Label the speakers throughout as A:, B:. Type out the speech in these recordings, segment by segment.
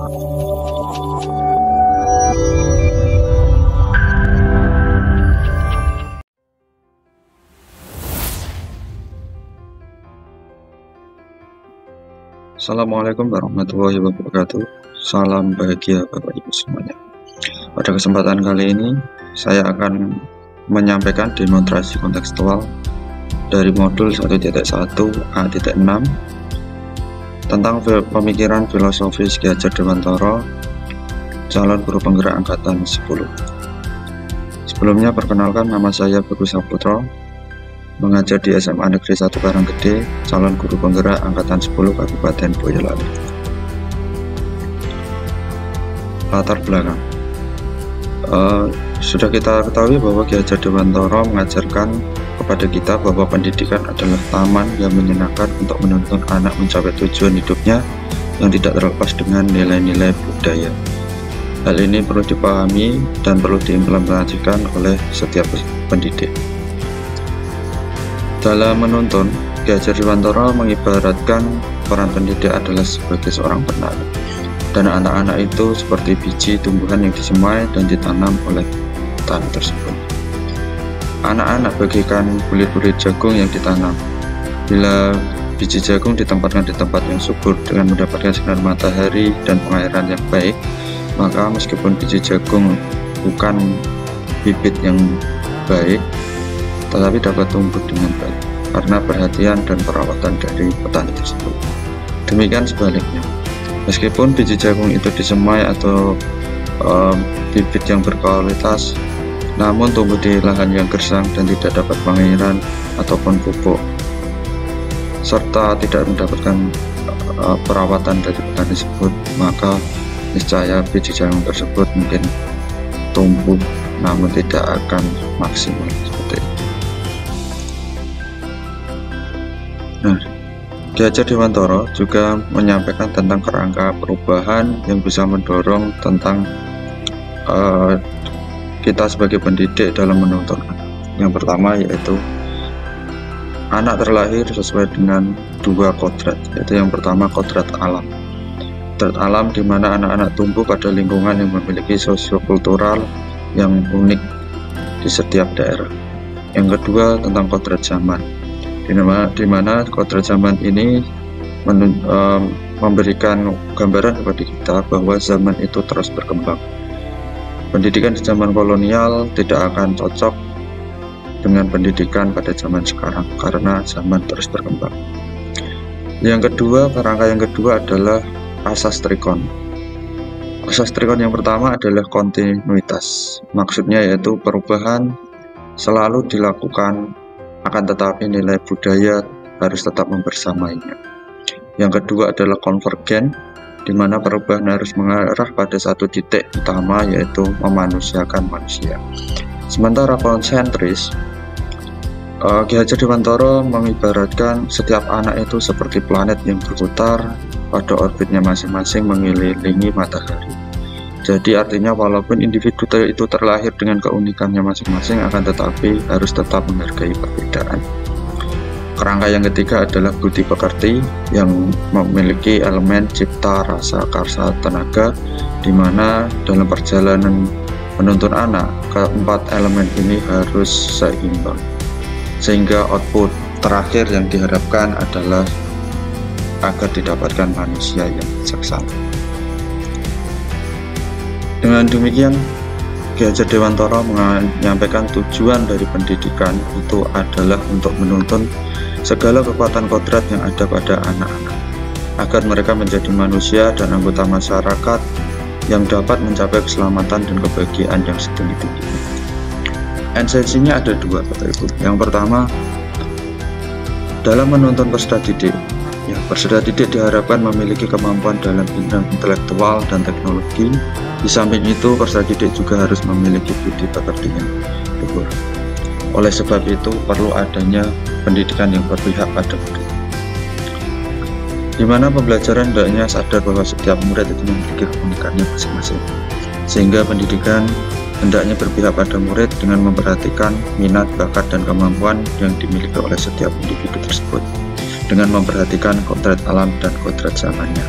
A: Assalamualaikum warahmatullahi wabarakatuh. Salam bahagia Bapak Ibu semuanya. Pada kesempatan kali ini saya akan menyampaikan demonstrasi kontekstual dari modul 1.1 A.6 tentang pemikiran filosofis Ki Hajar Dewantara, calon guru penggerak angkatan 10. Sebelumnya perkenalkan, nama saya Bagus Saputra, mengajar di SMA Negeri 1 Karanggede, calon guru penggerak angkatan 10 Kabupaten Boyolali. Latar belakang, sudah kita ketahui bahwa Ki Hajar Dewantara mengajarkan kepada kita bahwa pendidikan adalah taman yang menyenangkan untuk menuntun anak mencapai tujuan hidupnya yang tidak terlepas dengan nilai-nilai budaya. Hal ini perlu dipahami dan perlu diimplementasikan oleh setiap pendidik. Dalam menuntun, Ki Hajar Dewantara mengibaratkan peran pendidik adalah sebagai seorang penanam, dan anak-anak itu seperti biji tumbuhan yang disemai dan ditanam oleh petani tersebut. Anak-anak bagaikan bulir-bulir jagung yang ditanam. Bila biji jagung ditempatkan di tempat yang subur dengan mendapatkan sinar matahari dan pengairan yang baik, maka meskipun biji jagung bukan bibit yang baik, tetapi dapat tumbuh dengan baik karena perhatian dan perawatan dari petani tersebut. Demikian sebaliknya, meskipun biji jagung itu disemai atau bibit yang berkualitas, namun tumbuh di lahan yang gersang dan tidak dapat pengairan ataupun pupuk, serta tidak mendapatkan perawatan dari petani tersebut, maka niscaya biji jagung tersebut mungkin tumbuh namun tidak akan maksimal seperti itu. Nah, Ki Hajar Dewantara juga menyampaikan tentang kerangka perubahan yang bisa mendorong tentang kita sebagai pendidik dalam menuntun anak. Yang pertama yaitu anak terlahir sesuai dengan dua kodrat, yaitu yang pertama kodrat alam. Kodrat alam di mana anak-anak tumbuh pada lingkungan yang memiliki sosiokultural yang unik di setiap daerah. Yang kedua tentang kodrat zaman, di mana kodrat zaman ini memberikan gambaran kepada kita bahwa zaman itu terus berkembang. Pendidikan di zaman kolonial tidak akan cocok dengan pendidikan pada zaman sekarang karena zaman terus berkembang. Yang kedua, kerangka yang kedua adalah asas trikon. Asas trikon yang pertama adalah kontinuitas. Maksudnya yaitu perubahan selalu dilakukan, akan tetapi nilai budaya harus tetap membersamainya. Yang kedua adalah konvergen, di mana perubahan harus mengarah pada satu titik utama, yaitu memanusiakan manusia. Sementara konsentris, Ki Hajar Dewantara mengibaratkan setiap anak itu seperti planet yang berputar pada orbitnya masing-masing mengelilingi matahari. Jadi artinya walaupun individu itu terlahir dengan keunikannya masing-masing, akan tetapi harus tetap menghargai perbedaan. Kerangka yang ketiga adalah budi pekerti yang memiliki elemen cipta, rasa, karsa, tenaga, di mana dalam perjalanan menuntun anak, keempat elemen ini harus seimbang, sehingga output terakhir yang diharapkan adalah agar didapatkan manusia yang bijaksana. Dengan demikian, Ki Hajar Dewantara menyampaikan tujuan dari pendidikan itu adalah untuk menuntun segala kekuatan kodrat yang ada pada anak-anak, agar mereka menjadi manusia dan anggota masyarakat yang dapat mencapai keselamatan dan kebahagiaan yang setinggi-tingginya. Esensinya ada dua, Bapak Ibu. Yang pertama, dalam menuntun peserta didik, peserta didik diharapkan memiliki kemampuan dalam bidang intelektual dan teknologi. Di samping itu, peserta didik juga harus memiliki budi pekerti yang luhur. Oleh sebab itu, perlu adanya pendidikan yang berpihak pada murid, di mana pembelajaran hendaknya sadar bahwa setiap murid itu memiliki keunikannya masing-masing, sehingga pendidikan hendaknya berpihak pada murid dengan memperhatikan minat, bakat, dan kemampuan yang dimiliki oleh setiap individu tersebut, dengan memperhatikan kodrat alam dan kodrat zamannya.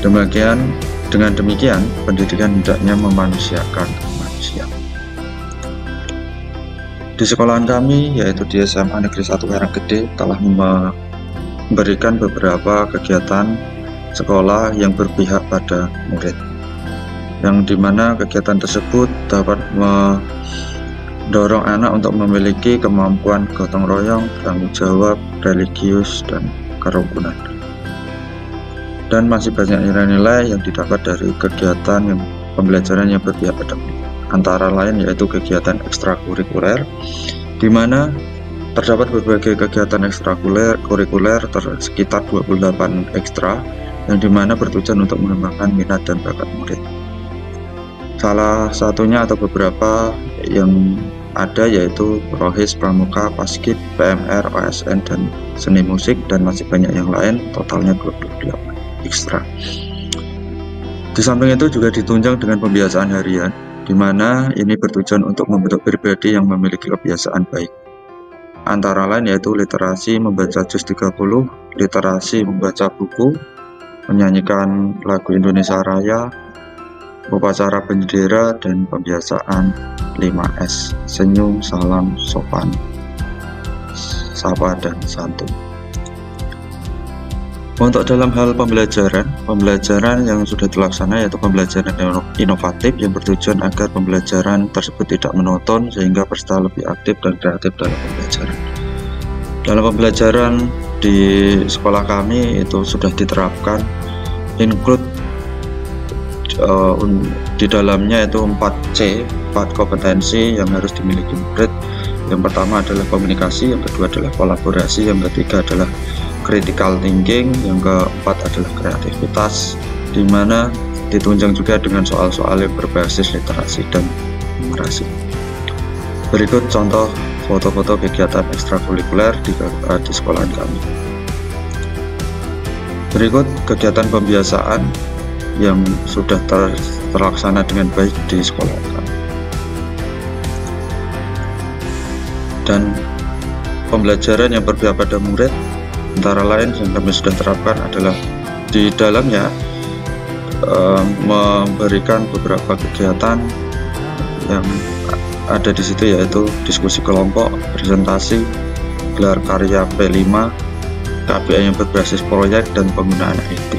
A: Demikian Dengan demikian, pendidikan hendaknya memanusiakan manusia. Di sekolahan kami, yaitu di SMA Negeri 1 Karanggede, telah memberikan beberapa kegiatan sekolah yang berpihak pada murid, yang dimana kegiatan tersebut dapat mendorong anak untuk memiliki kemampuan gotong royong, tanggung jawab, religius, dan kerukunan. Dan masih banyak nilai-nilai yang didapat dari kegiatan pembelajaran yang berpihak pada murid. Antara lain yaitu kegiatan ekstrakurikuler, di mana terdapat berbagai kegiatan ekstrakurikuler sekitar 28 ekstra, yang dimana bertujuan untuk mengembangkan minat dan bakat murid. Salah satunya atau beberapa yang ada yaitu Rohis, Pramuka, Paskib, PMR, OSN, dan seni musik, dan masih banyak yang lain, totalnya 28 ekstra. Di samping itu juga ditunjang dengan pembiasaan harian, di mana ini bertujuan untuk membentuk pribadi yang memiliki kebiasaan baik. Antara lain yaitu literasi membaca juz 30, literasi membaca buku, menyanyikan lagu Indonesia Raya, upacara bendera, dan pembiasaan 5S, senyum, salam, sopan, sapa, dan santun. Untuk dalam hal pembelajaran yang sudah dilaksana yaitu pembelajaran inovatif yang bertujuan agar pembelajaran tersebut tidak monoton sehingga peserta lebih aktif dan kreatif dalam pembelajaran. Dalam pembelajaran di sekolah kami itu sudah diterapkan include di dalamnya itu 4C, 4 kompetensi yang harus dimiliki murid. Yang pertama adalah komunikasi, yang kedua adalah kolaborasi, yang ketiga adalah critical thinking, yang keempat adalah kreativitas, di mana ditunjang juga dengan soal-soal yang berbasis literasi dan numerasi. Berikut contoh foto-foto kegiatan ekstrakurikuler di sekolah kami. Berikut kegiatan pembiasaan yang sudah terlaksana dengan baik di sekolah kami. Dan pembelajaran yang berpihak pada murid antara lain yang kami sudah terapkan adalah di dalamnya memberikan beberapa kegiatan yang ada di situ, yaitu diskusi kelompok, presentasi, gelar karya P5, KPI yang berbasis proyek, dan penggunaan IT.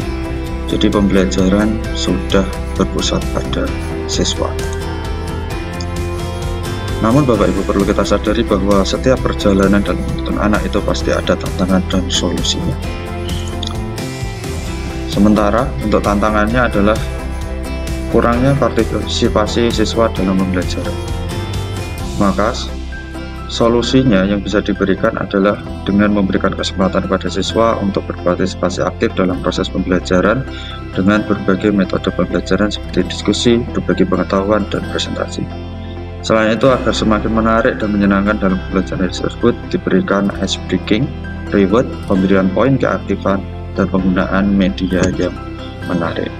A: Jadi pembelajaran sudah berpusat pada siswa. Namun Bapak Ibu perlu kita sadari bahwa setiap perjalanan dalam hidup anak itu pasti ada tantangan dan solusinya. Sementara untuk tantangannya adalah kurangnya partisipasi siswa dalam pembelajaran. Maka solusinya yang bisa diberikan adalah dengan memberikan kesempatan kepada siswa untuk berpartisipasi aktif dalam proses pembelajaran dengan berbagai metode pembelajaran seperti diskusi, berbagi pengetahuan, dan presentasi. Selain itu, agar semakin menarik dan menyenangkan dalam pembelajaran tersebut, diberikan ice breaking, reward, pemberian poin keaktifan, dan penggunaan media yang menarik.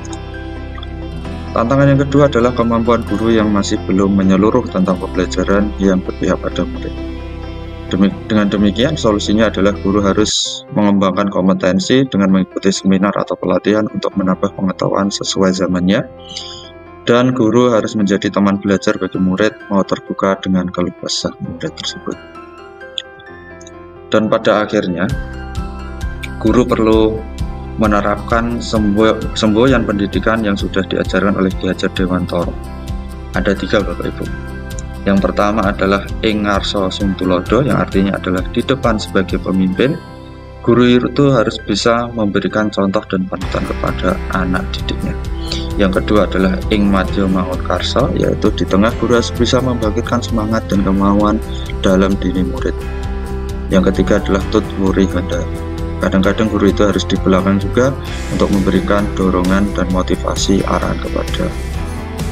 A: Tantangan yang kedua adalah kemampuan guru yang masih belum menyeluruh tentang pembelajaran yang berpihak pada murid. Dengan demikian, solusinya adalah guru harus mengembangkan kompetensi dengan mengikuti seminar atau pelatihan untuk menambah pengetahuan sesuai zamannya. Dan guru harus menjadi teman belajar bagi murid, mau terbuka dengan keluh kesah murid tersebut. Dan pada akhirnya, guru perlu menerapkan semboyan pendidikan yang sudah diajarkan oleh Ki Hajar Dewantara. Ada 3 Bapak Ibu. Yang pertama adalah ing ngarsa sing tulodo, yang artinya adalah di depan sebagai pemimpin. Guru itu harus bisa memberikan contoh dan panutan kepada anak didiknya. Yang kedua adalah ing madya mangun karsa, yaitu di tengah guru harus bisa membangkitkan semangat dan kemauan dalam diri murid. Yang ketiga adalah tut wuri handari. Kadang-kadang guru itu harus di belakang juga untuk memberikan dorongan dan motivasi arahan kepada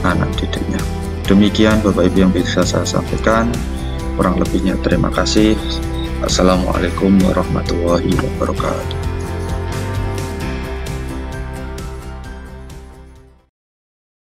A: anak didiknya. Demikian Bapak Ibu yang bisa saya sampaikan. Kurang lebihnya terima kasih. Assalamualaikum warahmatullahi wabarakatuh.